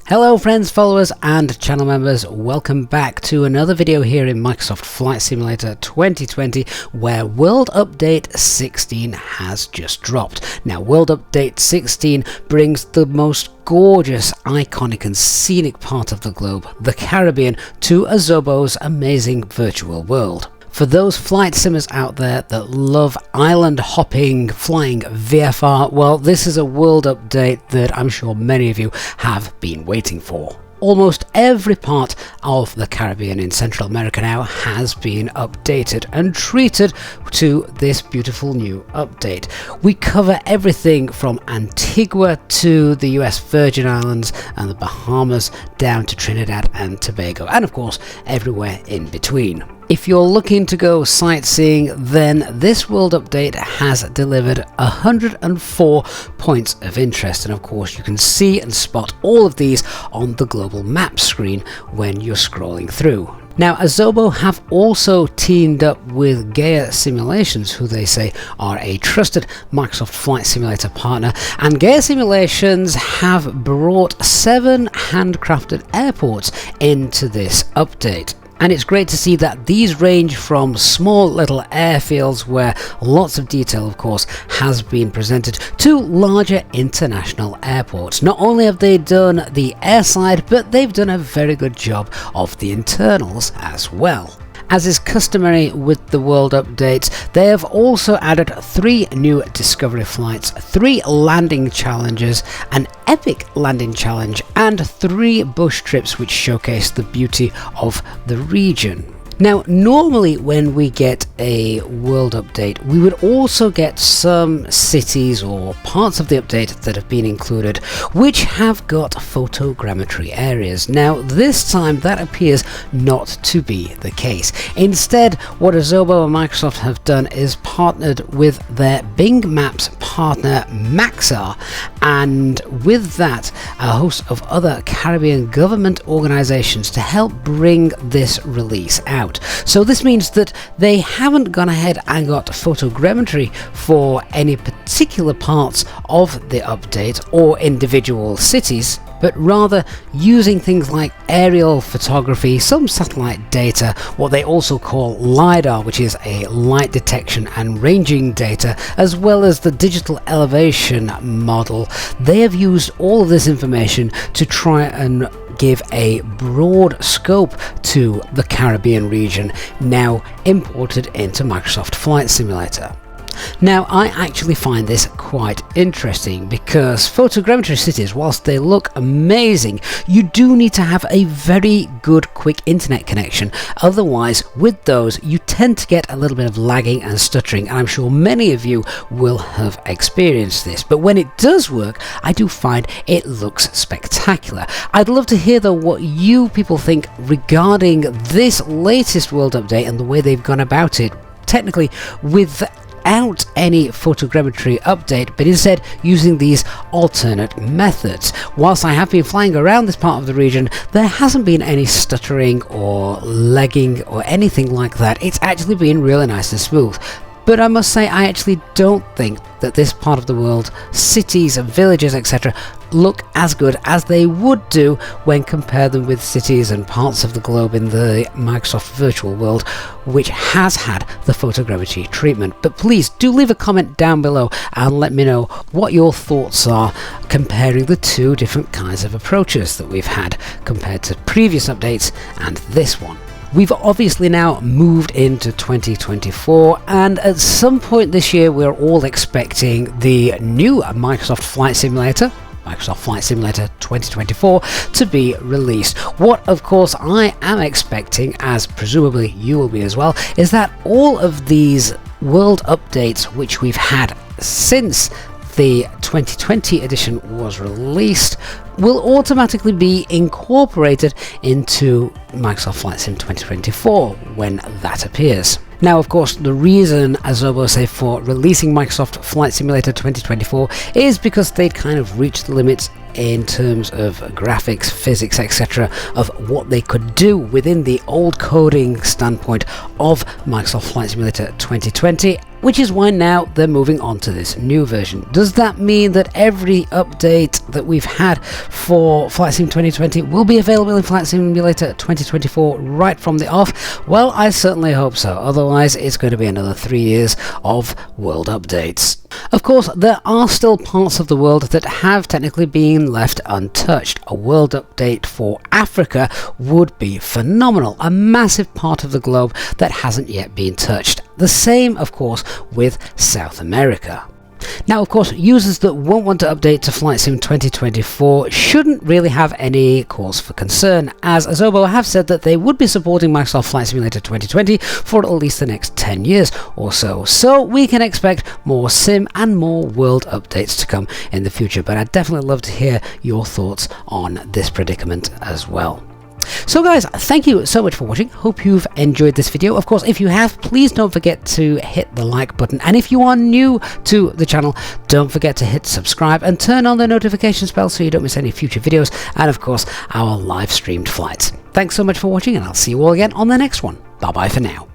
Hello friends, followers and channel members, welcome back to another video here in Microsoft Flight Simulator 2020 where World Update 16 has just dropped. Now World Update 16 brings the most gorgeous, iconic and scenic part of the globe, the Caribbean, to Asobo's amazing virtual world. For those flight simmers out there that love island hopping, flying VFR, well, this is a world update that I'm sure many of you have been waiting for. Almost every part of the Caribbean in Central America now has been updated and treated to this beautiful new update. We cover everything from Antigua to the US Virgin Islands and the Bahamas down to Trinidad and Tobago, and of course everywhere in between. If you're looking to go sightseeing, then this World Update has delivered 104 points of interest, and of course you can see and spot all of these on the global map screen when you're scrolling through. Now Asobo have also teamed up with Gaia Simulations, who they say are a trusted Microsoft Flight Simulator partner, and Gaia Simulations have brought 7 handcrafted airports into this update. And it's great to see that these range from small little airfields where lots of detail of course has been presented to larger international airports. Not only have they done the airside, but they've done a very good job of the internals as well. As is customary with the World Updates, they have also added 3 new discovery flights, 3 landing challenges, an epic landing challenge, and 3 bush trips which showcase the beauty of the region. Now, normally when we get a world update, we would also get some cities or parts of the update that have been included which have got photogrammetry areas. Now, this time that appears not to be the case. Instead, what Asobo and Microsoft have done is partnered with their Bing Maps partner Maxar, and with that, a host of other Caribbean government organizations to help bring this release out. So this means that they haven't gone ahead and got photogrammetry for any particular parts of the update or individual cities, but rather using things like aerial photography, some satellite data, what they also call LiDAR, which is a light detection and ranging data, as well as the digital elevation model. They have used all of this information to try and give a broad scope to the Caribbean region, now imported into Microsoft Flight Simulator. Now, I actually find this quite interesting because photogrammetry cities, whilst they look amazing, you do need to have a very good quick internet connection. Otherwise, with those, you tend to get a little bit of lagging and stuttering, and I'm sure many of you will have experienced this. But when it does work, I do find it looks spectacular. I'd love to hear though what you people think regarding this latest World Update and the way they've gone about it, technically without any photogrammetry update, but instead using these alternate methods. Whilst I have been flying around this part of the region, there hasn't been any stuttering or lagging or anything like that. It's actually been really nice and smooth. But I must say, I actually don't think that this part of the world, cities and villages, etc., look as good as they would do when compared them with cities and parts of the globe in the Microsoft virtual world, which has had the photogrammetry treatment. But please do leave a comment down below and let me know what your thoughts are comparing the 2 different kinds of approaches that we've had compared to previous updates and this one. We've obviously now moved into 2024, and at some point this year we're all expecting the new Microsoft Flight Simulator, Microsoft Flight Simulator 2024, to be released. What of course I am expecting, as presumably you will be as well, is that all of these world updates which we've had since the 2020 edition was released will automatically be incorporated into Microsoft Flight Sim 2024 when that appears. Now, of course, the reason Asobo say for releasing Microsoft Flight Simulator 2024 is because they'd kind of reached the limits in terms of graphics, physics, etc., of what they could do within the old coding standpoint of Microsoft Flight Simulator 2020, which is why now they're moving on to this new version. Does that mean that every update that we've had for Flight Sim 2020 will be available in Flight Simulator 2024 right from the off? Well, I certainly hope so. Otherwise, it's going to be another 3 years of world updates. Of course, there are still parts of the world that have technically been left untouched. A world update for Africa would be phenomenal. A massive part of the globe that hasn't yet been touched. The same, of course, with South America. Now, of course, users that won't want to update to Flight Sim 2024 shouldn't really have any cause for concern, as Asobo have said that they would be supporting Microsoft Flight Simulator 2020 for at least the next 10 years or so. So we can expect more sim and more world updates to come in the future, but I'd definitely love to hear your thoughts on this predicament as well. So guys, thank you so much for watching. Hope you've enjoyed this video. Of course, if you have, please don't forget to hit the like button. And if you are new to the channel, don't forget to hit subscribe and turn on the notifications bell so you don't miss any future videos. And of course, our live streamed flights. Thanks so much for watching, and I'll see you all again on the next one. Bye bye for now.